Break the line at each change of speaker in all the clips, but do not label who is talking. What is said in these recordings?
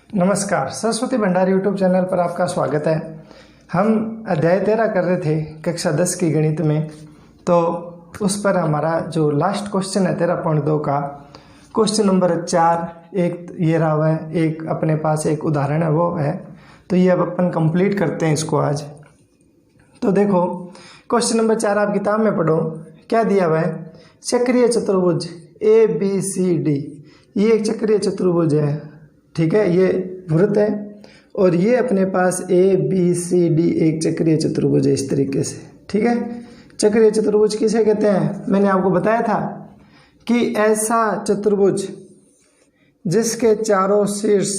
नमस्कार, सरस्वती भंडार YouTube channel पर आपका स्वागत है। हम अध्याय 13 कर रहे थे कक्षा 10 की गणित में, तो उस पर हमारा जो लास्ट क्वेश्चन है 13.2 का क्वेश्चन नंबर 4 एक ये रहा हुआ है, एक अपने पास एक उदाहरण है वो है। तो ये अब अपन कंप्लीट करते हैं इसको आज। तो देखो क्वेश्चन नंबर 4 आप किताब में पढ़ो, क्या दिया हुआ है, चक्रीय चतुर्भुज ABCD। ये एक चक्रीय चतुर्भुज है, ठीक है, ये वृत्त है और ये अपने पास ABCD एक चक्रीय चतुर्भुज है इस तरीके से, ठीक है। चक्रीय चतुर्भुज किसे कहते हैं, मैंने आपको बताया था कि ऐसा चतुर्भुज जिसके चारों शीर्ष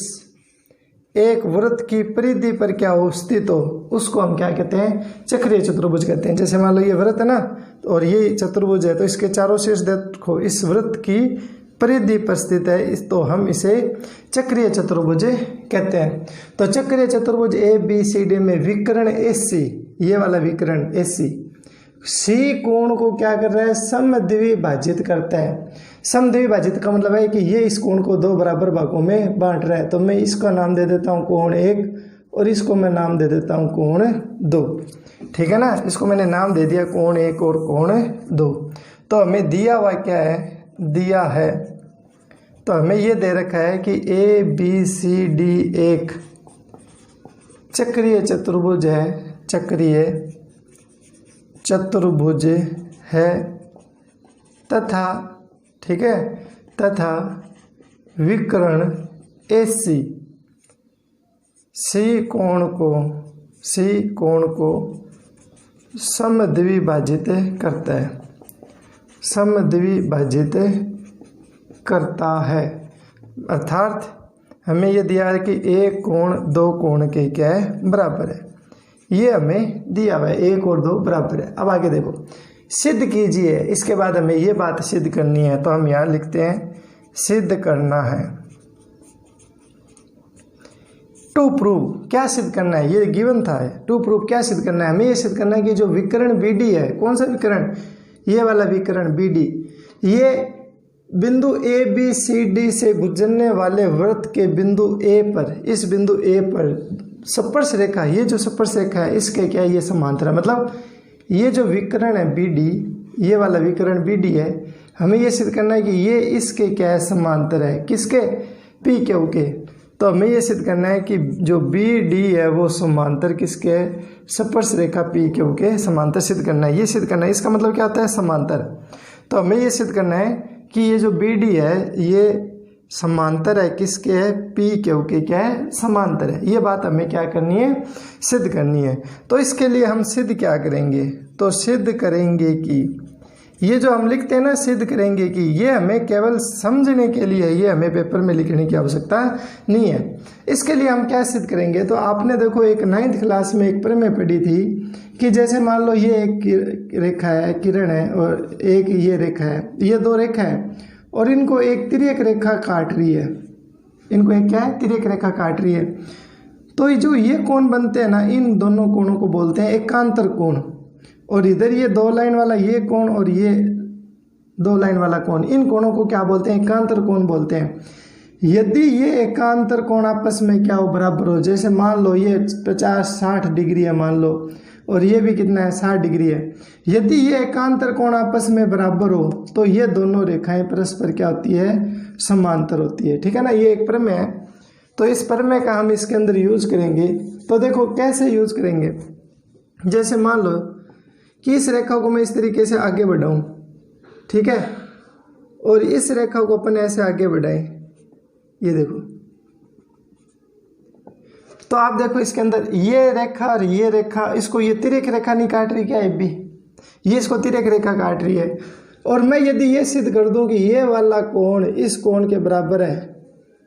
एक वृत्त की परिधि पर क्या हो स्थित हो, उसको हम क्या कहते हैं, चक्रीय चतुर्भुज कहते हैं। जैसे मान लो ये वृत्त है ना, और ये चतुर्भुज है, तो इसके चारों शीर्ष देखो इस वृत्त की परिधि पर स्थित है, तो हम इसे चक्रीय चतुर्भुज कहते हैं। तो चक्रीय चतुर्भुज ABCD में विकर्ण AC, ये वाला विकर्ण AC C कोण को क्या कर रहा है, समद्विभाजित करता है। समद्विभाजित का मतलब है कि ये इस कोण को दो बराबर भागों में बांट रहा है। तो मैं इसका नाम दे देता हूँ कोण 1 और इसको मैं नाम दे देता हूँ कोण 2, ठीक है ना। इसको मैंने नाम दे दिया कोण 1 और कोण 2। तो हमें दिया हुआ क्या है, दिया है तो हमें ये दे रखा है कि ABCD एक चक्रीय चतुर्भुज है, चक्रीय चतुर्भुज है तथा, ठीक है, तथा विकर्ण AC C कोण को समद्विभाजित करता है, समद्विभाजित करता है। अर्थात हमें यह दिया है कि एक कोण दो कोण के क्या है, बराबर है। ये हमें दिया हुआ है 1 और 2 बराबर है। अब आगे देखो, सिद्ध कीजिए। इसके बाद हमें ये बात सिद्ध करनी है, तो हम यहाँ लिखते हैं सिद्ध करना है। टू प्रूव, क्या सिद्ध करना है, ये गिवन था। टू प्रूव क्या सिद्ध करना है, हमें ये सिद्ध करना है कि जो विकर्ण BD है, कौन सा विकर्ण, ये वाला विकर्ण BD, ये बिंदु ABCD से गुजरने वाले वृत्त के बिंदु A पर, इस बिंदु A पर स्पर्श रेखा, ये जो स्पर्श रेखा है इसके क्या है, ये समांतर है। मतलब ये जो विकर्ण है BD, ये वाला विकर्ण BD है, हमें ये सिद्ध करना है कि ये इसके क्या है, समांतर है। किसके, PQ के। तो हमें ये सिद्ध करना है कि जो BD है वो समांतर किसके है, स्पर्श रेखा PQ के समांतर सिद्ध करना है। ये सिद्ध करना है, इसका मतलब क्या होता है, समांतर। तो हमें ये सिद्ध करना है कि ये जो BD है ये समांतर है, किसके है, PQ के क्या है, समांतर है। ये बात हमें क्या करनी है, सिद्ध करनी है। तो इसके लिए हम सिद्ध क्या करेंगे, तो सिद्ध करेंगे कि ये जो हम लिखते हैं ना, सिद्ध करेंगे कि ये हमें केवल समझने के लिए, ये हमें पेपर में लिखने की आवश्यकता नहीं है। इसके लिए हम क्या सिद्ध करेंगे, तो आपने देखो एक 9th क्लास में एक प्रमेय पढ़ी थी कि जैसे मान लो ये एक रेखा है, किरण है, और एक ये रेखा है, ये दो रेखा है और इनको एक तिर्यक रेखा काट रही है, इनको एक क्या है, तिर्यक रेखा काट रही है। तो जो ये कोण बनते हैं ना, इन दोनों कोणों को बोलते हैं एकांतर कोण। और इधर ये 2 लाइन वाला ये कोण और ये 2 लाइन वाला कोण, इन कोणों को क्या बोलते हैं, एकांतर कोण बोलते हैं। यदि ये एकांतर कोण आपस में क्या हो, बराबर हो, जैसे मान लो ये 50-60 डिग्री है मान लो, और ये भी कितना है, 60 डिग्री है। यदि ये एकांतर कोण आपस में बराबर हो तो ये दोनों रेखाएं परस्पर क्या होती है, समांतर होती है, ठीक है ना। ये एक प्रमेय है, तो इस प्रमेय का हम इसके अंदर यूज करेंगे। तो देखो कैसे यूज करेंगे, जैसे मान लो कि इस रेखा को मैं इस तरीके से आगे बढ़ाऊं, ठीक है, और इस रेखा को अपन ऐसे आगे बढ़ाएं, ये देखो। तो आप देखो इसके अंदर ये रेखा और ये रेखा, इसको ये तिर्यक रेखा नहीं काट रही क्या, AB ये इसको तिर्यक रेखा काट रही है। और मैं यदि ये सिद्ध कर दूं कि ये वाला कोण इस कोण के बराबर है,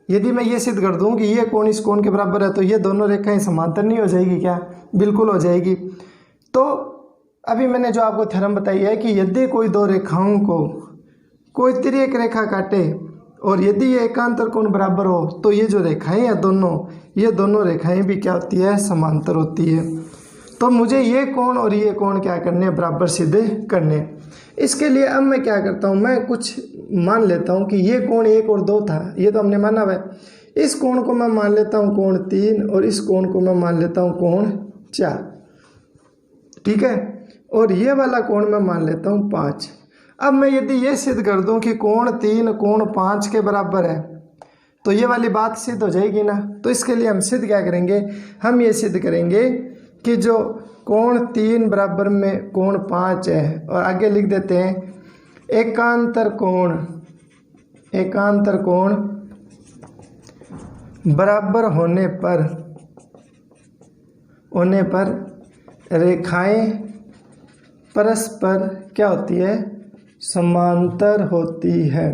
यदि मैं ये सिद्ध कर दूं कि ये कोण इस कोण के बराबर है, तो ये दोनों रेखाएं समांतर नहीं हो जाएगी क्या, बिल्कुल हो जाएगी। तो अभी मैंने जो आपको थ्योरम बताई है कि यदि कोई दो रेखाओं को कोई तिर्यक रेखा काटे और यदि ये एकांतर कोण बराबर हो, तो ये जो रेखाएं हैं दोनों, ये दोनों रेखाएं भी क्या होती है, समांतर होती है। तो मुझे ये कोण और ये कोण क्या करने, बराबर सिद्ध करने। इसके लिए अब मैं क्या करता हूँ, मैं कुछ मान लेता हूँ कि ये कोण 1 और 2 था, ये तो हमने माना हुआ है। इस कोण को मैं मान लेता हूँ कोण 3 और इस कोण को मैं मान लेता हूँ कोण 4, ठीक है। और ये वाला कोण मैं मान लेता हूँ 5। अब मैं यदि ये सिद्ध कर दूं कि कोण 3 कोण 5 के बराबर है तो ये वाली बात सिद्ध हो जाएगी ना। तो इसके लिए हम सिद्ध क्या करेंगे, हम ये सिद्ध करेंगे कि जो कोण 3 बराबर में कोण 5 है, और आगे लिख देते हैं एकांतर कोण बराबर होने पर रेखाएं परस्पर क्या होती है, समांतर होती है।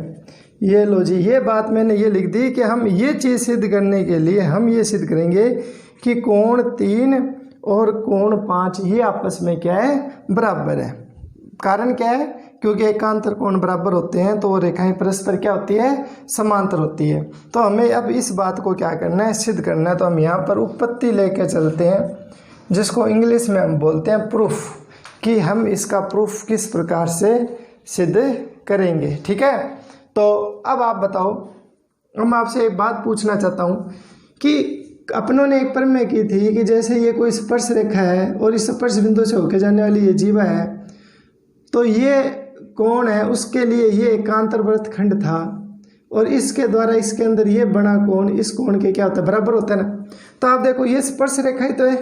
ये लो जी, ये बात मैंने ये लिख दी कि हम ये चीज़ सिद्ध करने के लिए हम ये सिद्ध करेंगे कि कोण 3 और कोण 5 ये आपस में क्या है, बराबर है। कारण क्या है, क्योंकि एकांतर कोण बराबर होते हैं तो वो रेखाएं परस्पर क्या होती है, समांतर होती है। तो हमें अब इस बात को क्या करना है, सिद्ध करना है। तो हम यहाँ पर उत्पत्ति लेकर चलते हैं, जिसको इंग्लिश में हम बोलते हैं प्रूफ, कि हम इसका प्रूफ किस प्रकार से सिद्ध करेंगे, ठीक है। तो अब आप बताओ, हम आपसे एक बात पूछना चाहता हूँ कि अपनों ने एक प्रमेय की थी कि जैसे ये कोई स्पर्श रेखा है और इस स्पर्श बिंदु से होकर जाने वाली ये जीवा है, तो ये कोण है, उसके लिए ये एकांतर वृत्तखंड था और इसके द्वारा इसके अंदर ये बड़ा कोण इस कोण के क्या होता है, बराबर होता है ना। तो आप देखो ये स्पर्श रेखा ही तो है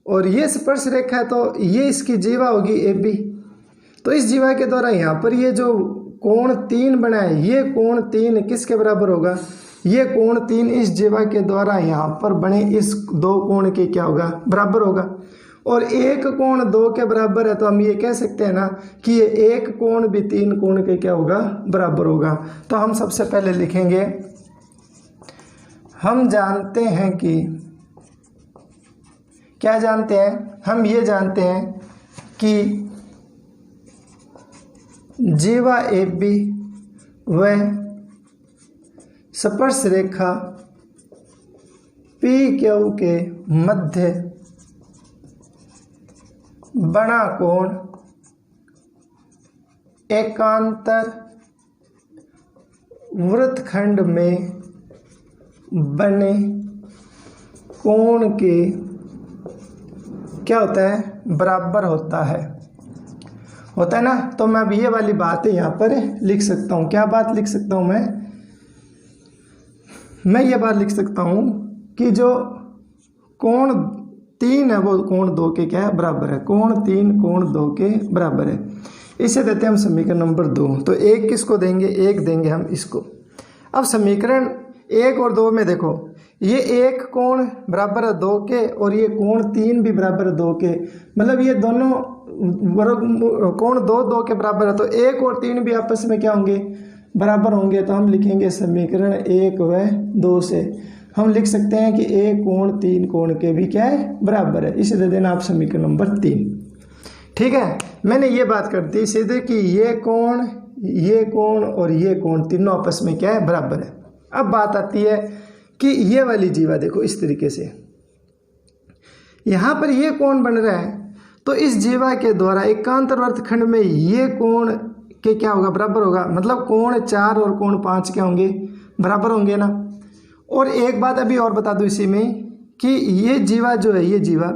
और ये स्पर्श रेखा है, तो ये इसकी जीवा होगी AB। तो इस जीवा के द्वारा यहाँ पर ये जो कोण 3 बना है, ये कोण 3 किसके बराबर होगा, ये कोण 3 इस जीवा के द्वारा यहाँ पर बने इस 2 कोण के क्या होगा, बराबर होगा। और एक कोण 2 के बराबर है, तो हम ये कह सकते हैं ना कि ये एक कोण भी 3 कोण के क्या होगा, बराबर होगा। तो हम सबसे पहले लिखेंगे, हम जानते हैं कि क्या जानते हैं, हम ये जानते हैं कि जीवा AB व स्पर्श रेखा PQ के मध्य बड़ा कोण एकांतर वृत्तखंड में बने कोण के क्या होता है, बराबर होता है ना। तो मैं अब ये वाली बात यहाँ पर लिख सकता हूँ। क्या बात लिख सकता हूँ मैं ये बात लिख सकता हूँ कि जो कोण 3 है वो कोण 2 के क्या है, बराबर है। कोण 3 कोण 2 के बराबर है। इसे देते हैं हम समीकरण नंबर 2। तो 1 किसको देंगे, 1 देंगे हम इसको। अब समीकरण 1 और 2 में देखो, ये एक कोण बराबर है 2 के और ये कोण 3 भी बराबर है 2 के, मतलब ये दोनों कोण 2 के बराबर है। तो 1 और 3 भी आपस में क्या होंगे, बराबर होंगे। तो हम लिखेंगे समीकरण 1 व 2 से हम लिख सकते हैं कि 1 कोण 3 कोण के भी क्या है, बराबर है। इसे दे देना आप समीकरण नंबर 3, ठीक है। मैंने ये बात कर दी सीधे कि ये कोण और ये कोण तीनों आपस में क्या है, बराबर है। अब बात आती है कि ये वाली जीवा देखो इस तरीके से, यहाँ पर ये कोण बन रहा है, तो इस जीवा के द्वारा एकांतर वृत्तखंड में ये कोण के क्या होगा, बराबर होगा। मतलब कोण 4 और कोण 5 क्या होंगे, बराबर होंगे ना। और एक बात अभी और बता दूं इसी में कि ये जीवा जो है, ये जीवा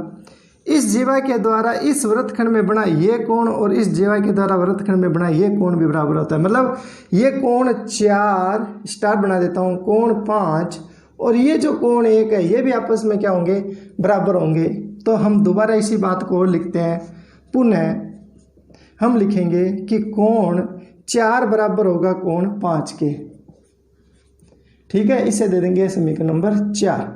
इस जीवा के द्वारा इस वृत्तखंड में बना ये कोण और इस जीवा के द्वारा वृत्तखंड में बना ये कोण भी बराबर होता है। मतलब ये कोण 4 स्टार बना देता हूँ, कोण 5 और ये जो कोण 1 है ये भी आपस में क्या होंगे, बराबर होंगे। तो हम दोबारा इसी बात को लिखते हैं, पुनः हम लिखेंगे कि कोण 4 बराबर होगा कोण 5 के, ठीक है। इसे दे देंगे समीकरण नंबर 4।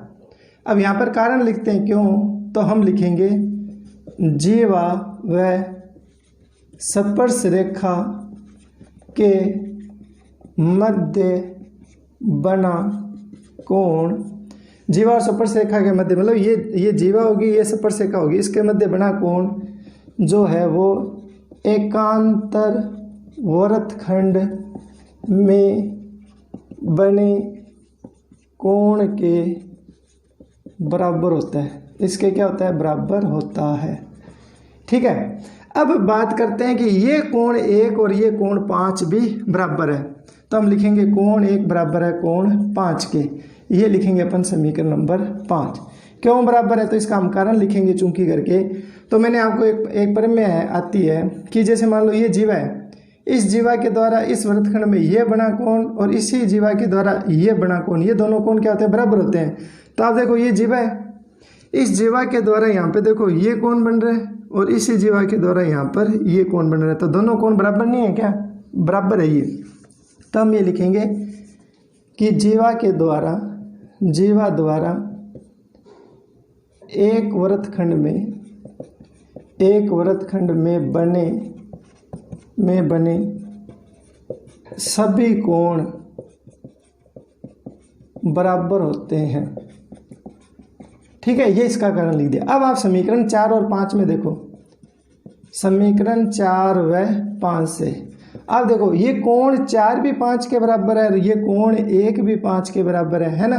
अब यहाँ पर कारण लिखते हैं, क्यों, तो हम लिखेंगे जीवा व स्पर्श रेखा के मध्य बना कोण, जीवा और स्पर्श रेखा के मध्य, मतलब ये जीवा होगी, ये स्पर्श रेखा होगी, इसके मध्य बना कोण जो है वो एकांतर वृत्तखंड में बने कोण के बराबर होता है। इसके क्या होता है, बराबर होता है, ठीक है। अब बात करते हैं कि ये कोण 1 और ये कोण 5 भी बराबर है। तो तो हम लिखेंगे कोण 1 बराबर है कोण 5 के। ये लिखेंगे अपन समीकरण नंबर 5। क्यों बराबर है, तो इसका हम कारण लिखेंगे चूंकि करके। तो मैंने आपको एक प्रमेय आती है कि जैसे मान लो ये जीवा है, इस जीवा के द्वारा इस वृत्तखंड में ये बना कोण और इसी जीवा के द्वारा ये बना कोण, ये दोनों कोण क्या होते हैं, बराबर होते हैं। तो आप देखो ये जीवा है, इस जीवा के द्वारा यहाँ पे देखो ये कोण बन रहा है और इसी जीवा के द्वारा यहाँ पर ये कोण बन रहा है, तो दोनों कोण बराबर नहीं है क्या, बराबर है ये। तो हम ये लिखेंगे कि जीवा द्वारा एक वृत्तखंड में बने सभी कोण बराबर होते हैं। ठीक है, ये इसका कारण लिख दिया। अब आप समीकरण 4 और 5 में देखो, समीकरण 4 व 5 से अब देखो ये कोण 4 भी 5 के बराबर है और ये कोण 1 भी 5 के बराबर है ना,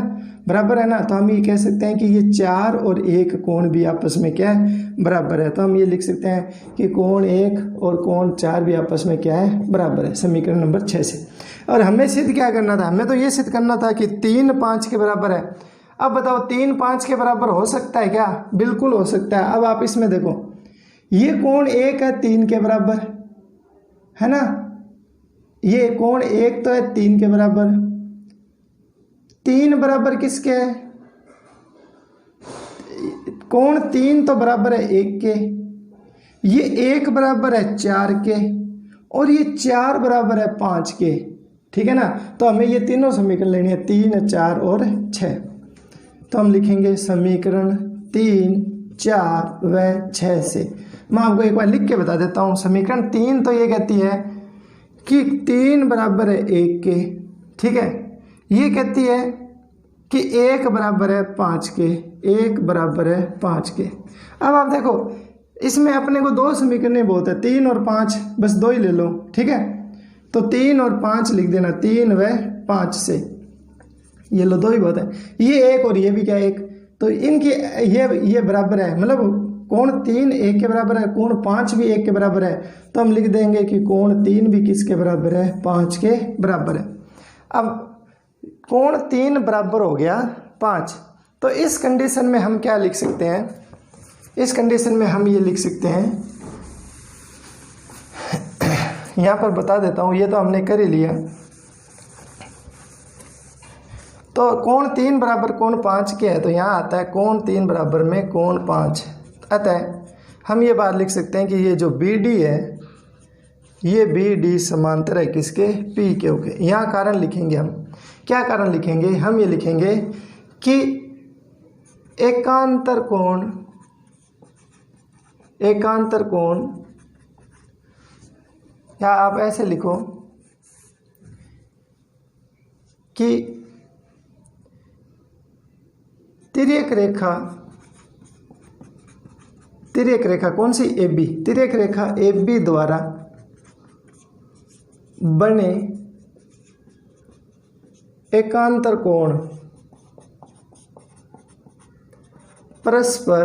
बराबर है ना। तो हम ये कह सकते हैं कि ये 4 और 1 कोण भी आपस में क्या है, बराबर है। तो हम ये लिख सकते हैं कि कोण 1 और कोण 4 भी आपस में क्या है, बराबर है, समीकरण नंबर 6 से। और हमें सिद्ध क्या करना था, हमें तो ये सिद्ध करना था कि 3 5 के बराबर है। अब बताओ 3 5 के बराबर हो सकता है क्या, बिल्कुल हो सकता है। अब आप इसमें देखो ये कोण 1 है 3 के बराबर है ना, ये कोण 1 तो है 3 के बराबर, 3 बराबर किसके है, कोण 3 तो बराबर है 1 के, ये 1 बराबर है 4 के और ये 4 बराबर है 5 के। ठीक है ना, तो हमें ये तीनों समीकरण लेनी है, 3 4 और 6। तो हम लिखेंगे समीकरण 3 4 व 6 से। मैं आपको एक बार लिख के बता देता हूँ। समीकरण 3 तो ये कहती है कि 3 बराबर है 1 के, ठीक है। ये कहती है कि 1 बराबर है 5 के, 1 बराबर है 5 के। अब आप देखो इसमें अपने को 2 समीकरण बहुत है, 3 और 5, बस 2 ही ले लो, ठीक है। तो 3 और 5 लिख देना, 3 व 5 से, ये लो 2 ही बहुत है। ये 1 और ये भी क्या 1, तो इनकी ये बराबर है, मतलब कोण 3 1 के बराबर है, कोण 5 भी 1 के बराबर है। तो हम लिख देंगे कि कोण 3 भी किसके बराबर है, 5 के बराबर है। अब कोण 3 बराबर हो गया 5, तो इस कंडीशन में हम क्या लिख सकते हैं, इस कंडीशन में हम ये लिख सकते हैं, यहाँ पर बता देता हूँ, ये तो हमने कर ही लिया। तो कोण 3 बराबर कोण 5 के है, तो यहाँ आता है कोण 3 बराबर में कोण 5। अतः हम ये बात लिख सकते हैं कि ये जो BD है, ये BD समांतर है किसके, PQ के। यहाँ कारण लिखेंगे हम, क्या कारण लिखेंगे, हम ये लिखेंगे कि एकांतर कोण, या आप ऐसे लिखो कि तिर्यक रेखा कौन सी, AB, तिर्यक रेखा AB द्वारा बने एकांतर कोण परस्पर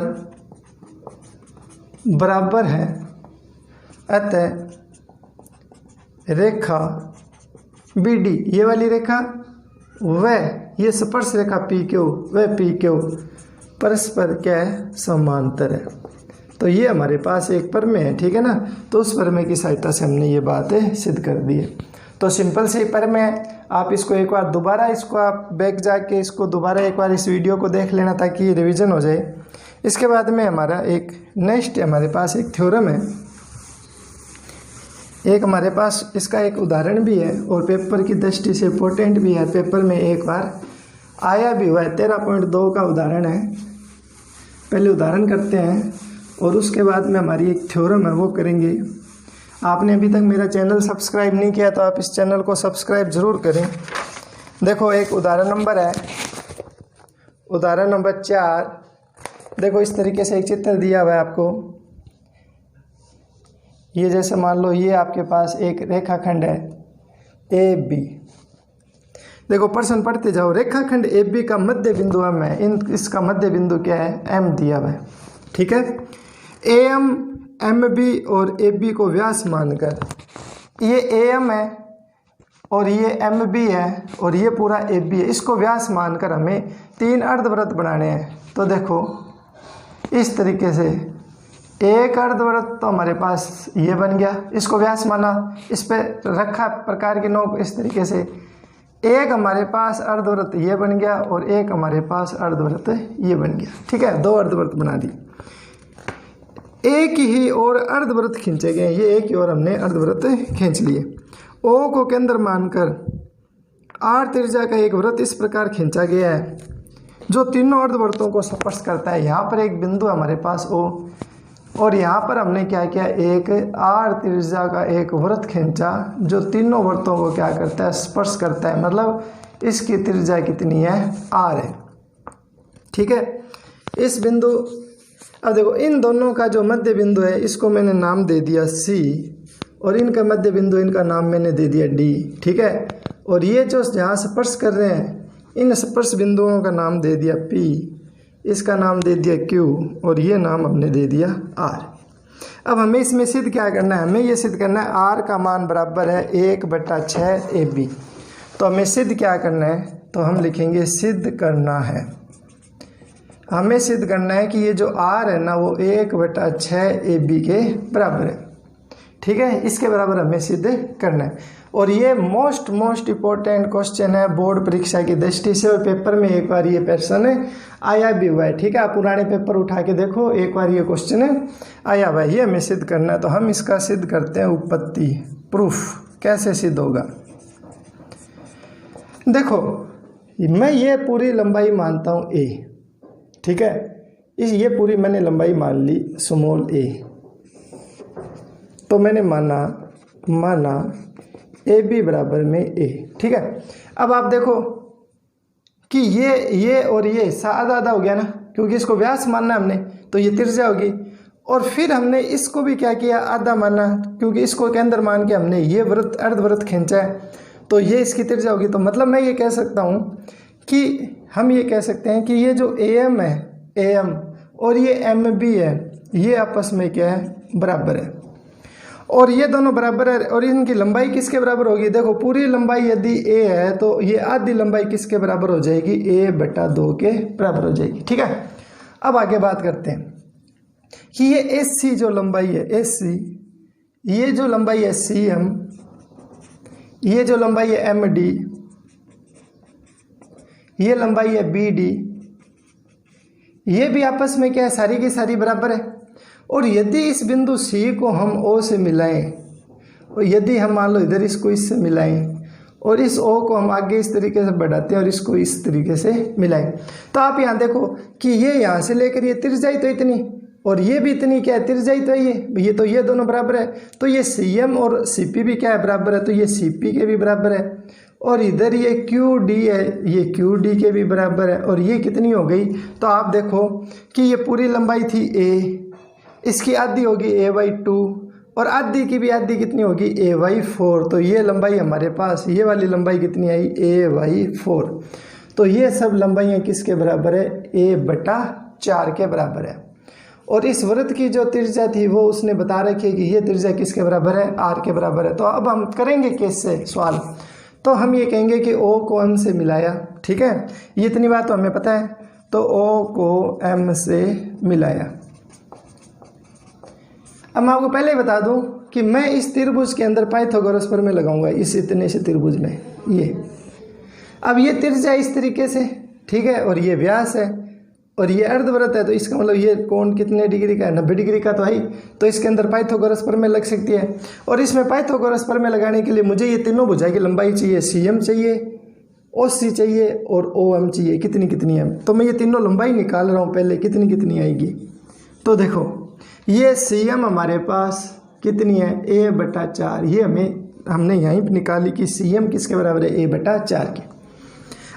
बराबर है। अतः रेखा BD, ये वाली रेखा व ये स्पर्श रेखा PQ व PQ परस्पर क्या है, समांतर है। तो ये हमारे पास एक प्रमेय है, ठीक है ना। तो उस प्रमेय की सहायता से हमने ये बातें सिद्ध कर दी है। तो सिंपल से प्रमेय, आप इसको एक बार दोबारा, इसको आप बैक जाके इसको दोबारा एक बार इस वीडियो को देख लेना ताकि ये रिवीजन हो जाए। इसके बाद में हमारा एक नेक्स्ट हमारे पास एक थ्योरम है, एक हमारे पास इसका एक उदाहरण भी है और पेपर की दृष्टि से इम्पोर्टेंट भी है, पेपर में एक बार आया भी हुआ है। 13.2 का उदाहरण है। पहले उदाहरण करते हैं और उसके बाद में हमारी एक थ्योरम है वो करेंगे। आपने अभी तक मेरा चैनल सब्सक्राइब नहीं किया तो आप इस चैनल को सब्सक्राइब ज़रूर करें। देखो एक उदाहरण नंबर है, उदाहरण नंबर 4। देखो इस तरीके से एक चित्र दिया हुआ है आपको। ये जैसे मान लो ये आपके पास एक रेखाखंड है AB। देखो प्रश्न पढ़ते जाओ। रेखाखंड AB का मध्य बिंदु M है, इसका मध्य बिंदु क्या है, M दिया हुआ है, ठीक है। AM, MB और AB को व्यास मानकर, ये AM है और ये एम बी है और ये पूरा ए बी है। इसको व्यास मानकर हमें 3 अर्धवृत्त बनाने हैं। तो देखो इस तरीके से एक अर्धवृत्त तो हमारे पास ये बन गया, इसको व्यास माना, इस पे रखा प्रकार की नोक इस तरीके से। एक हमारे पास अर्धवृत्त ये बन गया और एक हमारे पास अर्धवृत्त ये बन गया। ठीक है, 2 अर्धवृत्त बना दी। एक ही और अर्धवृत्त खींचे गए, ये एक ही और हमने अर्धवृत्त खींच लिए। ओ को केंद्र मानकर आर त्रिज्या का एक वृत्त इस प्रकार खींचा गया है जो तीनों अर्धवृत्तों को स्पर्श करता है। यहाँ पर एक बिंदु हमारे पास ओ और यहाँ पर हमने क्या किया, एक आर त्रिज्या का एक वृत्त खींचा जो तीनों वृत्तों को क्या करता है, स्पर्श करता है। मतलब इसकी त्रिज्या कितनी है, आर है। ठीक है, इस बिंदु, अब देखो इन दोनों का जो मध्य बिंदु है इसको मैंने नाम दे दिया सी और इनका मध्य बिंदु इनका नाम मैंने दे दिया डी। ठीक है, और ये जो जहाँ स्पर्श कर रहे हैं इन स्पर्श बिंदुओं का नाम दे दिया पी, इसका नाम दे दिया क्यू और ये नाम हमने दे दिया आर। अब हमें इसमें सिद्ध क्या करना है, हमें ये सिद्ध करना है आर का मान बराबर है 1/6 ए बी। तो हमें सिद्ध क्या करना है, तो हम लिखेंगे सिद्ध करना है, हमें सिद्ध करना है कि ये जो आर है ना वो 1/6 ए बी के बराबर है। ठीक है, इसके बराबर हमें सिद्ध करना है। और ये मोस्ट इम्पोर्टेंट क्वेश्चन है बोर्ड परीक्षा की दृष्टि से और पेपर में एक बार ये प्रश्न आया भी हुआ है। ठीक है, आप पुराने पेपर उठा के देखो, एक बार ये क्वेश्चन आया हुआ है, ये हमें सिद्ध करना है। तो हम इसका सिद्ध करते हैं, उत्पत्ति प्रूफ कैसे सिद्ध होगा। देखो मैं ये पूरी लंबाई मानता हूँ ए, ठीक है, ये पूरी मैंने लंबाई मान ली स्मॉल ए। तो मैंने माना ए बी बराबर में ए। ठीक है, अब आप देखो कि ये और ये हिस्सा आधा आधा हो गया ना, क्योंकि इसको व्यास मानना हमने, तो ये त्रिज्या होगी। और फिर हमने इसको भी क्या किया, आधा माना, क्योंकि इसको केंद्र मान के हमने ये वृत्त अर्धवृत्त खींचा है, तो ये इसकी त्रिज्या होगी। तो मतलब मैं ये कह सकता हूँ कि हम ये कह सकते हैं कि ये जो ए एम है, ए एम और ये एम बी है, ये आपस में क्या है, बराबर है। और ये दोनों बराबर है और इनकी लंबाई किसके बराबर होगी, देखो पूरी लंबाई यदि ए है तो ये आधी लंबाई किसके बराबर हो जाएगी, a/2 के बराबर हो जाएगी। ठीक है, अब आगे बात करते हैं कि ये एस सी जो लंबाई है, एस सी, ये जो लंबाई है सी एम, ये जो लंबाई है एम डी, ये लंबाई है बी डी, ये भी आपस में क्या है, सारी की सारी बराबर है। और यदि इस बिंदु सी को हम ओ से मिलाएं और यदि हम मान लो इधर इसको इससे मिलाएं और इस ओ को हम आगे इस तरीके से बढ़ाते हैं और इसको इस तरीके से मिलाएं, तो आप यहाँ देखो कि ये यहाँ से लेकर ये त्रिज्या तो इतनी और ये भी इतनी क्या है, त्रिज्या तो ये तो ये दोनों बराबर है। तो ये सी एम और सी पी भी क्या है, बराबर है, तो ये सी पी के भी बराबर है। और इधर ये क्यू डी है, ये क्यू डी के भी बराबर है। और ये कितनी हो गई, तो आप देखो कि ये पूरी लंबाई थी ए, इसकी आधी होगी a/2 और आधी की भी आधी कितनी होगी, a/4। तो ये लंबाई हमारे पास, ये वाली लंबाई कितनी आई, a/4। तो ये सब लंबाइयाँ किसके बराबर है, a/4 के बराबर है। और इस वृत्त की जो त्रिज्या थी वो उसने बता रखी है कि ये त्रिज्या किसके बराबर है, r के बराबर है। तो अब हम करेंगे कैसे सवाल, तो हम ये कहेंगे कि o को m से मिलाया। ठीक है, ये इतनी बात तो हमें पता है, तो o को m से मिलाया। अब मैं आपको पहले ही बता दूं कि मैं इस त्रिभुज के अंदर पाइथागोरस प्रमेय लगाऊंगा, इस इतने से त्रिभुज में ये। अब ये त्रिज्या इस तरीके से, ठीक है, और ये व्यास है और ये अर्धवृत्त है, तो इसका मतलब ये कोण कितने डिग्री का है, 90 डिग्री का तो है ही। तो इसके अंदर पाइथागोरस प्रमेय लग सकती है। और इसमें पाइथागोरस प्रमेय लगाने के लिए मुझे ये तीनों भुजा की लंबाई चाहिए, सी एम चाहिए, ओ सी चाहिए और ओ एम चाहिए, कितनी कितनी है। तो मैं ये तीनों लंबाई निकाल रहा हूँ पहले, कितनी कितनी आएगी। तो देखो ये सी एम हमारे पास कितनी है, a/4। ये हमने यहीं पर निकाली कि सी एम किसके बराबर है, a/4 के।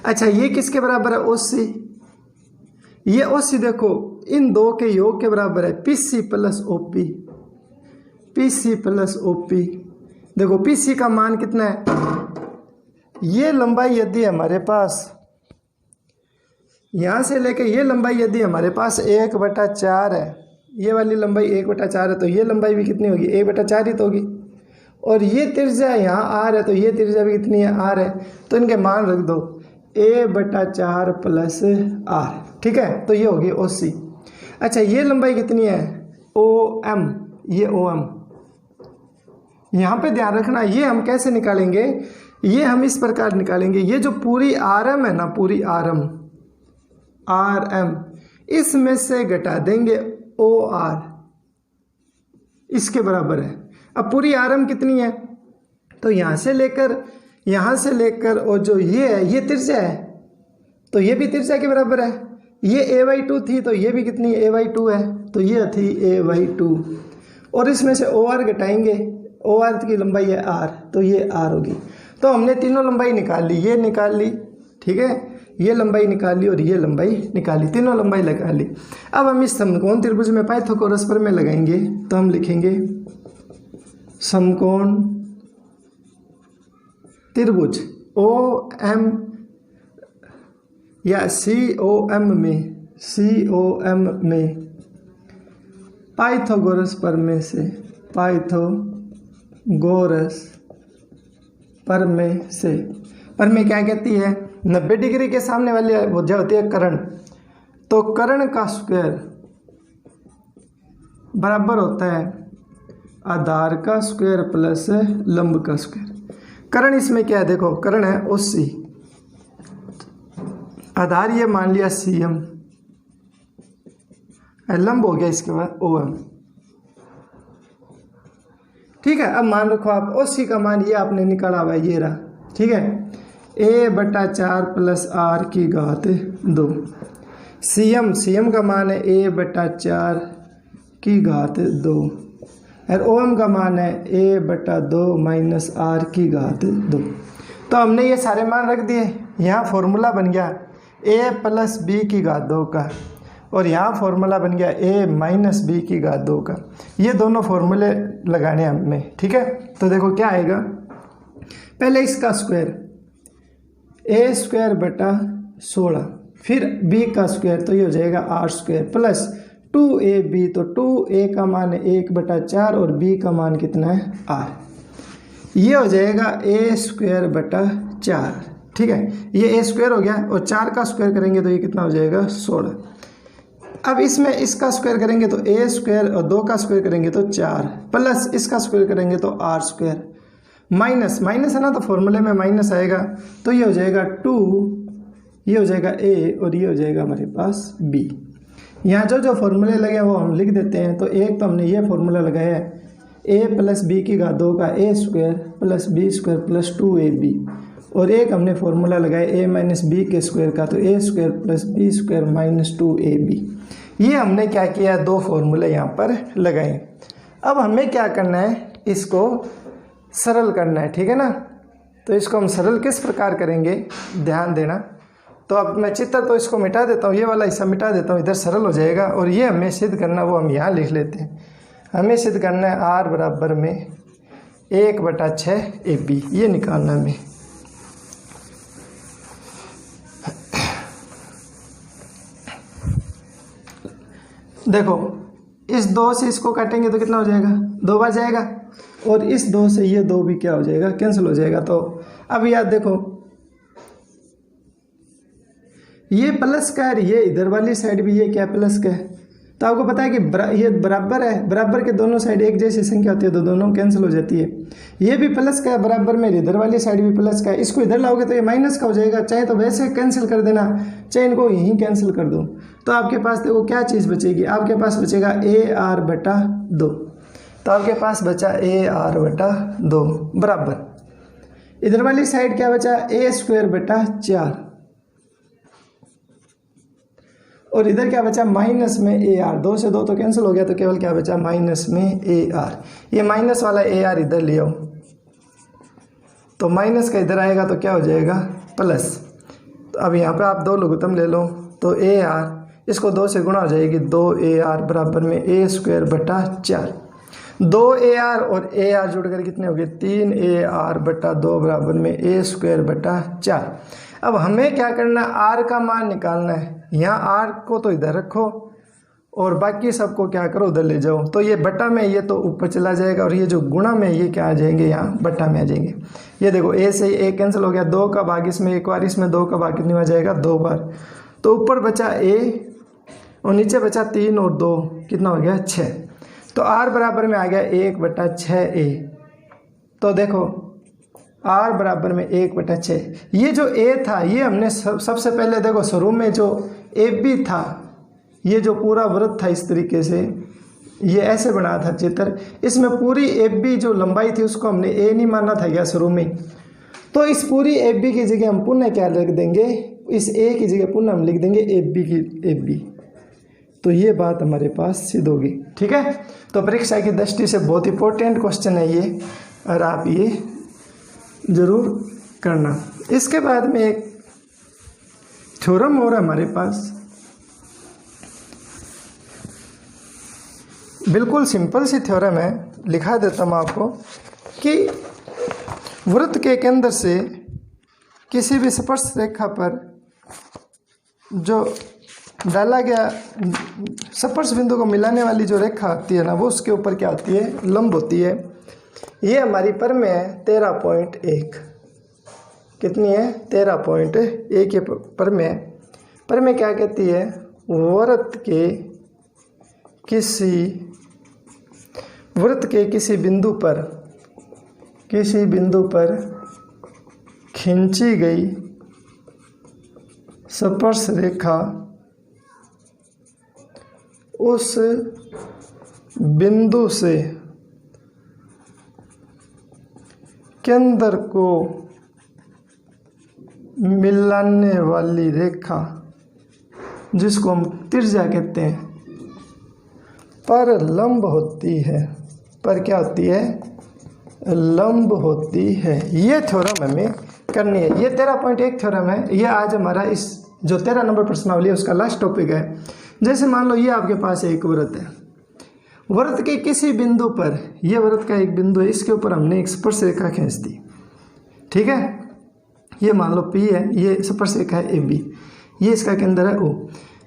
अच्छा ये किसके बराबर है, ओ सी। ये ओ सी देखो इन दो के योग के बराबर है, P C plus O P, P C plus O P. देखो पी सी का मान कितना है, ये लंबाई यदि हमारे पास यहाँ से लेके ये लंबाई यदि हमारे पास 1/4 है, ये वाली लंबाई 1/4 है, तो ये लंबाई भी कितनी होगी, 1/4 ही तो होगी। और ये त्रिज्या यहाँ आर है, तो ये त्रिज्या भी कितनी है, आर है। तो इनके मान रख दो a/4 प्लस आर, ठीक है। तो ये होगी OC। अच्छा ये लंबाई कितनी है, OM, ये OM। यहाँ पे ध्यान रखना, ये हम कैसे निकालेंगे, ये हम इस प्रकार निकालेंगे, ये जो पूरी RM है ना, पूरी RM इसमें से घटा देंगे OR, इसके बराबर है। अब पूरी RM कितनी है, तो यहाँ से लेकर और जो ये है, ये त्रिज्या है, तो ये भी त्रिज्या के बराबर है। ये a/2 थी, तो ये भी कितनी a/2 है, तो ये थी a/2। और इसमें से OR घटाएंगे, OR की लंबाई है R, तो ये R होगी। तो हमने तीनों लंबाई निकाल ली, ये निकाल ली, ठीक है, ये लंबाई निकाल ली और ये लंबाई निकाली, तीनों लंबाई लगा ली। अब हम इस समकोण त्रिभुज में पाइथागोरस प्रमेय लगाएंगे, तो हम लिखेंगे समकोण त्रिभुज OM या COM में पाइथागोरस प्रमेय से, प्रमेय क्या कहती है, 90 डिग्री के सामने वाली भुजा होती है कर्ण, तो कर्ण का स्क्वायर बराबर होता है आधार का स्क्वायर प्लस लंब का स्क्वायर। कर्ण इसमें क्या है, देखो कर्ण है OC, आधार ये मान लिया CM, लंब हो गया इसके बाद OM, ठीक है। अब मान रखो आप OC का मान ये आपने निकाला हुआ है, ये रहा, ठीक है, a/4 प्लस R की घात 2। CM का मान है a/4 की घात 2 और OM का मान है a/2 माइनस R की घात 2। तो हमने ये सारे मान रख दिए, यहाँ फॉर्मूला बन गया a प्लस b की घात 2 का, और यहाँ फॉर्मूला बन गया a माइनस b की घात 2 का। ये दोनों फॉर्मूले लगाने हमें, ठीक है। तो देखो क्या आएगा, पहले इसका स्क्वायर a² / 16, फिर b का स्क्वायर, तो ये हो जाएगा r² प्लस 2ab, तो 2a का मान है 1/4 और b का मान कितना है r, ये हो जाएगा a²/4, ठीक है। ये a² हो गया और 4 का स्क्वायर करेंगे तो ये कितना हो जाएगा 16। अब इसमें इसका स्क्वायर करेंगे तो a² और 2 का स्क्वायर करेंगे तो 4 प्लस इसका स्क्वायर करेंगे तो r², माइनस है ना, तो फॉर्मूले में माइनस आएगा, तो ये हो जाएगा 2, ये हो जाएगा a और ये हो जाएगा हमारे पास b। यहाँ जो फॉर्मूले लगे हैं वो हम लिख देते हैं। तो एक तो हमने ये फॉर्मूला लगाया है a प्लस b की घात 2 का a² plus b² plus 2ab, और एक हमने फॉर्मूला लगाया a माइनस b के स्क्वायर का, तो a² plus b² minus 2ab। ये हमने क्या किया, दो फॉर्मूले यहाँ पर लगाए। अब हमें क्या करना है, इसको सरल करना है, ठीक है ना। तो इसको हम सरल किस प्रकार करेंगे, ध्यान देना। तो अब मैं चित्र तो इसको मिटा देता हूँ, ये वाला हिस्सा मिटा देता हूँ, इधर सरल हो जाएगा। और ये हमें सिद्ध करना, वो हम यहाँ लिख लेते हैं। हमें सिद्ध करना है r बराबर में 1/6 AB, ये निकालना है हमें। देखो इस 2 से इसको काटेंगे तो कितना हो जाएगा, 2 बार जाएगा, और इस 2 से ये 2 भी क्या हो जाएगा, कैंसिल हो जाएगा। तो अब याद देखो, ये प्लस का है, ये इधर वाली साइड भी ये क्या प्लस का है। तो आपको पता है कि ये बराबर है, बराबर के दोनों साइड एक जैसी संख्या होती है तो दोनों कैंसिल हो जाती है। ये भी प्लस का है बराबर में, इधर वाली साइड भी प्लस का है, इसको इधर लाओगे तो ये माइनस का हो जाएगा। चाहे तो वैसे कैंसिल कर देना, चाहे इनको यहीं कैंसिल कर दो, तो आपके पास देखो क्या चीज़ बचेगी, आपके पास बचेगा AR/2। तो आपके पास बचा AR/2 बराबर, इधर वाली साइड क्या बचा, A²/4, और इधर क्या बचा, माइनस में AR। 2 से 2 तो कैंसिल हो गया, तो केवल क्या बचा, माइनस में AR। ये माइनस वाला AR इधर ले आओ, तो माइनस का इधर आएगा तो क्या हो जाएगा, प्लस। तो अब यहाँ पे आप 2 लघुत्तम ले लो, तो AR इसको 2 से गुणा हो जाएगी, 2AR बराबर में A²/4। 2AR और AR जोड़कर कितने हो गए, 3AR/2 बराबर में A²/4। अब हमें क्या करना है, R का मान निकालना है। यहाँ R को तो इधर रखो और बाकी सबको क्या करो उधर ले जाओ। तो ये बटा में ये तो ऊपर चला जाएगा और ये जो गुणा में ये क्या आ जाएंगे, यहाँ बटा में आ जाएंगे। ये देखो ए से ए कैंसिल हो गया, 2 का भाग इसमें एक बार, इसमें 2 का भाग कितनी बार जाएगा, 2 बार। तो ऊपर बचा ए और नीचे बचा 3 और 2 कितना हो गया 6। तो r बराबर में आ गया 1/6a। तो देखो r बराबर में 1/6। ये जो a था ये हमने सबसे पहले देखो शुरू में जो AB था, ये जो पूरा वृत्त था इस तरीके से, ये ऐसे बना था चित्र, इसमें पूरी AB जो लंबाई थी उसको हमने a नहीं माना था क्या शुरू में। तो इस पूरी AB की जगह हम पुनः क्या लिख देंगे, इस a की जगह पुनः हम लिख देंगे AB की AB। तो ये बात हमारे पास सिद्ध होगी। ठीक है, तो परीक्षा की दृष्टि से बहुत इंपॉर्टेंट क्वेश्चन है ये, और आप ये जरूर करना। इसके बाद में एक थ्योरम और हमारे पास, बिल्कुल सिंपल सी थ्योरम है, लिखा देता हूँ आपको कि वृत्त के केंद्र से किसी भी स्पर्श रेखा पर जो डाला गया स्पर्श बिंदु को मिलाने वाली जो रेखा आती है ना, वो उसके ऊपर क्या होती है, लंब होती है। ये हमारी परमेय है 13.1, कितनी है 13.1 ये परमेय। परमेय क्या कहती है, वृत्त के किसी बिंदु पर खींची गई स्पर्श रेखा उस बिंदु से केंद्र को मिलाने वाली रेखा, जिसको हम त्रिज्या कहते हैं, पर लंब होती है। पर क्या होती है, लंब होती है। ये थ्योरम हमें करनी है। ये 13.1 थ्योरम है। ये आज हमारा इस जो 13 नंबर प्रश्नावली है उसका लास्ट टॉपिक है। जैसे मान लो ये आपके पास एक वृत्त है, वृत्त के किसी बिंदु पर, ये वृत्त का एक बिंदु है, इसके ऊपर हमने एक स्पर्श रेखा खींच दी। ठीक है, ये मान लो P है, ये स्पर्श रेखा है AB, ये इसका केंद्र है O।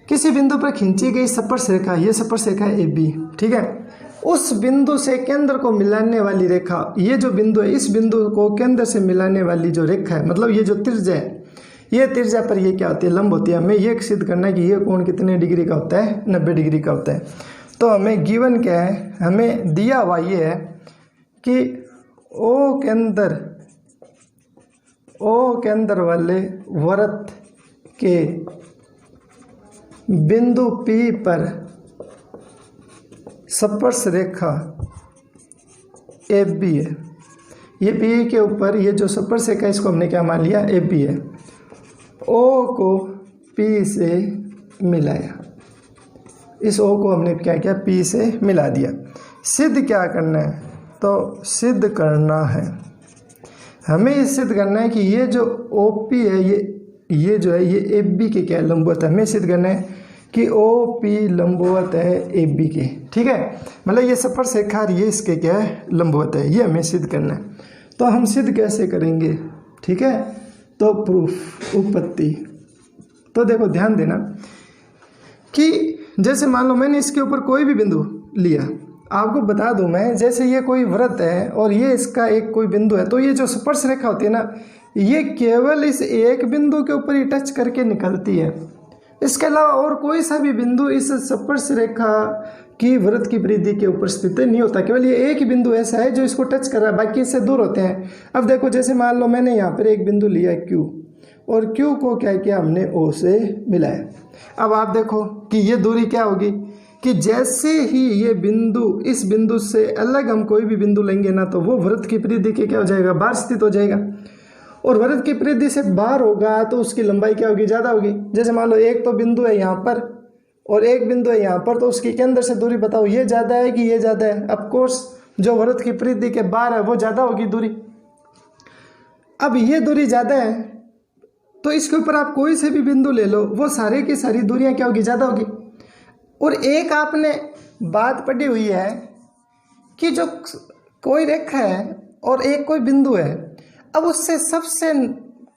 किसी बिंदु पर खींची गई स्पर्श रेखा, ये स्पर्श रेखा है AB। ठीक है, उस बिंदु से केंद्र को मिलाने वाली रेखा, ये जो बिंदु है, इस बिंदु को केंद्र से मिलाने वाली जो रेखा है, मतलब ये जो त्रिज्या है, ये त्रिज्या पर ये क्या होती है, लंब होती है। हमें ये सिद्ध करना है कि ये कोण कितने डिग्री का होता है, 90 डिग्री का होता है। तो हमें गिवन क्या है, हमें दिया हुआ ये है कि ओ केंद्र वाले वृत्त के बिंदु P पर स्पर्श रेखा AB है। ये P के ऊपर ये जो स्पर्श रेखा, इसको हमने क्या मान लिया, AB है। O को P से मिलाया, इस O को हमने क्या किया, P से मिला दिया। सिद्ध क्या करना है, तो सिद्ध करना है, हमें ये सिद्ध करना है कि ये जो OP है, ये जो है ये AB के क्या लंबवत है। हमें सिद्ध करना है कि OP लंबवत है AB के। ठीक है, मतलब ये स्पर्श रेखा ये इसके क्या है, लंबवत है। ये हमें सिद्ध करना है। तो हम सिद्ध कैसे करेंगे, ठीक है, तो प्रूफ, उत्पत्ति। तो देखो ध्यान देना कि जैसे मान लो मैंने इसके ऊपर कोई भी बिंदु लिया, आपको बता दूं मैं, जैसे ये कोई वृत्त है और ये इसका एक कोई बिंदु है, तो ये जो स्पर्श रेखा होती है ना, ये केवल इस एक बिंदु के ऊपर ही टच करके निकलती है। इसके अलावा और कोई सा भी बिंदु इस स्पर्श रेखा की वृत्त की परिधि के ऊपर स्थित नहीं होता। केवल ये एक ही बिंदु ऐसा है जो इसको टच कर रहा है, बाकी इससे दूर होते हैं। अब देखो जैसे मान लो मैंने यहाँ पर एक बिंदु लिया Q, और Q को क्या किया हमने O से मिलाया। अब आप देखो कि ये दूरी क्या होगी, कि जैसे ही ये बिंदु इस बिंदु से अलग हम कोई भी बिंदु लेंगे ना, तो वो वृत्त की परिधि के क्या हो जाएगा, बाहर स्थित हो जाएगा। और वृत्त की परिधि से बाहर होगा तो उसकी लंबाई क्या होगी, ज़्यादा होगी। जैसे मान लो एक तो बिंदु है यहाँ पर और एक बिंदु है यहाँ पर, तो उसकी केंद्र से दूरी बताओ, ये ज़्यादा है कि ये ज़्यादा है। ऑफ कोर्स जो वृत्त की परिधि के बाहर है वो ज़्यादा होगी दूरी। अब ये दूरी ज़्यादा है तो इसके ऊपर आप कोई से भी बिंदु ले लो, वो सारे की सारी दूरियाँ क्या होगी, ज़्यादा होगी। और एक आपने बात पढ़ी हुई है कि जो कोई रेखा है और एक कोई बिंदु है, अब उससे सबसे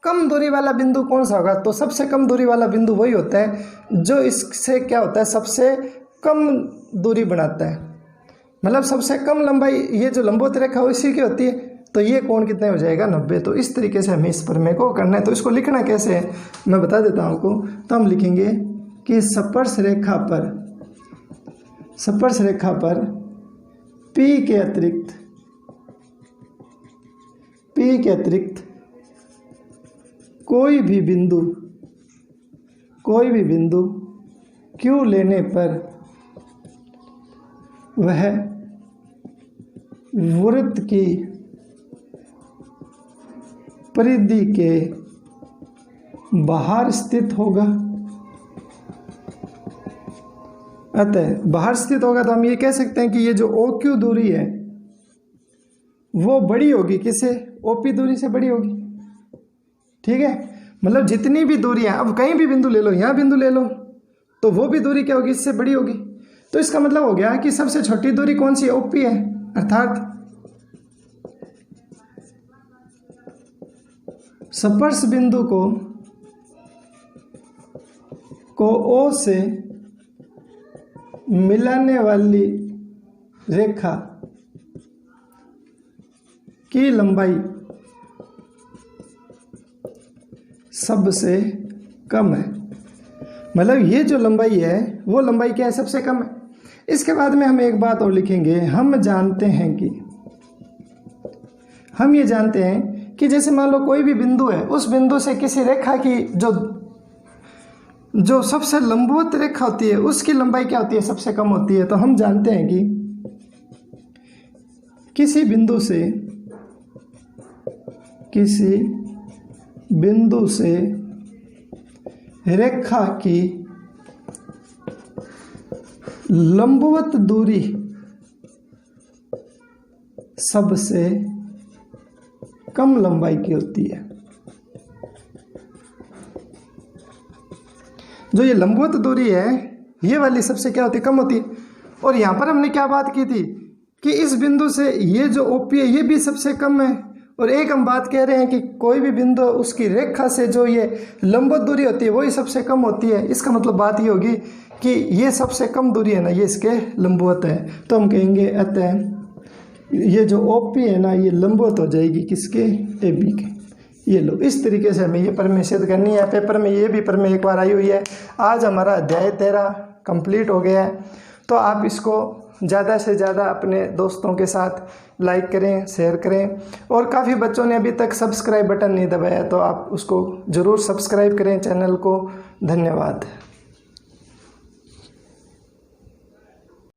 कम दूरी वाला बिंदु कौन सा होगा, तो सबसे कम दूरी वाला बिंदु वही होता है जो इससे क्या होता है, सबसे कम दूरी बनाता है, मतलब सबसे कम लंबाई ये जो लंबवत रेखा है इसी की होती है। तो ये कोण कितने हो जाएगा 90। तो इस तरीके से हमें इस प्रमेय को करना है। तो इसको लिखना कैसे है मैं बता देता हूँ आपको। तो हम लिखेंगे कि स्पर्श रेखा पर P के अतिरिक्त कोई भी बिंदु Q लेने पर वह वृत्त की परिधि के बाहर स्थित होगा। अतः बाहर स्थित होगा तो हम ये कह सकते हैं कि ये जो OQ दूरी है वो बड़ी होगी, किससे? OP दूरी से बड़ी होगी। ठीक है, मतलब जितनी भी दूरी है, अब कहीं भी बिंदु ले लो, यहाँ बिंदु ले लो, तो वो भी दूरी क्या होगी? इससे बड़ी होगी। तो इसका मतलब हो गया कि सबसे छोटी दूरी कौन सी है? OP है। अर्थात स्पर्श बिंदु को O से मिलाने वाली रेखा की लंबाई सबसे कम है। मतलब ये जो लंबाई है वो लंबाई क्या है? सबसे कम है। इसके बाद में हम एक बात और लिखेंगे। हम ये जानते हैं कि जैसे मान लो कोई भी बिंदु है, उस बिंदु से किसी रेखा की जो सबसे लंबवत रेखा होती है उसकी लंबाई क्या होती है? सबसे कम होती है। तो हम जानते हैं कि किसी बिंदु से रेखा की लंबवत दूरी सबसे कम लंबाई की होती है। जो ये लंबवत दूरी है ये वाली सबसे क्या होती है? कम होती है। और यहाँ पर हमने क्या बात की थी कि इस बिंदु से ये जो OP है ये भी सबसे कम है। और एक हम बात कह रहे हैं कि कोई भी बिंदु उसकी रेखा से जो ये लंबवत दूरी होती है वही सबसे कम होती है। इसका मतलब बात ये होगी कि ये सबसे कम दूरी है ना, ये इसके लंबवत है। तो हम कहेंगे अतः ये जो OP है ना ये लंबवत हो जाएगी किसके? AB के। ये लो, इस तरीके से हमें ये प्रमेय सिद्ध करनी है। पेपर में ये भी प्रमेय एक बार आई हुई है। आज हमारा अध्याय 13 कंप्लीट हो गया है। तो आप इसको ज़्यादा से ज़्यादा अपने दोस्तों के साथ लाइक करें, शेयर करें। और काफ़ी बच्चों ने अभी तक सब्सक्राइब बटन नहीं दबाया, तो आप उसको ज़रूर सब्सक्राइब करें चैनल को। धन्यवाद।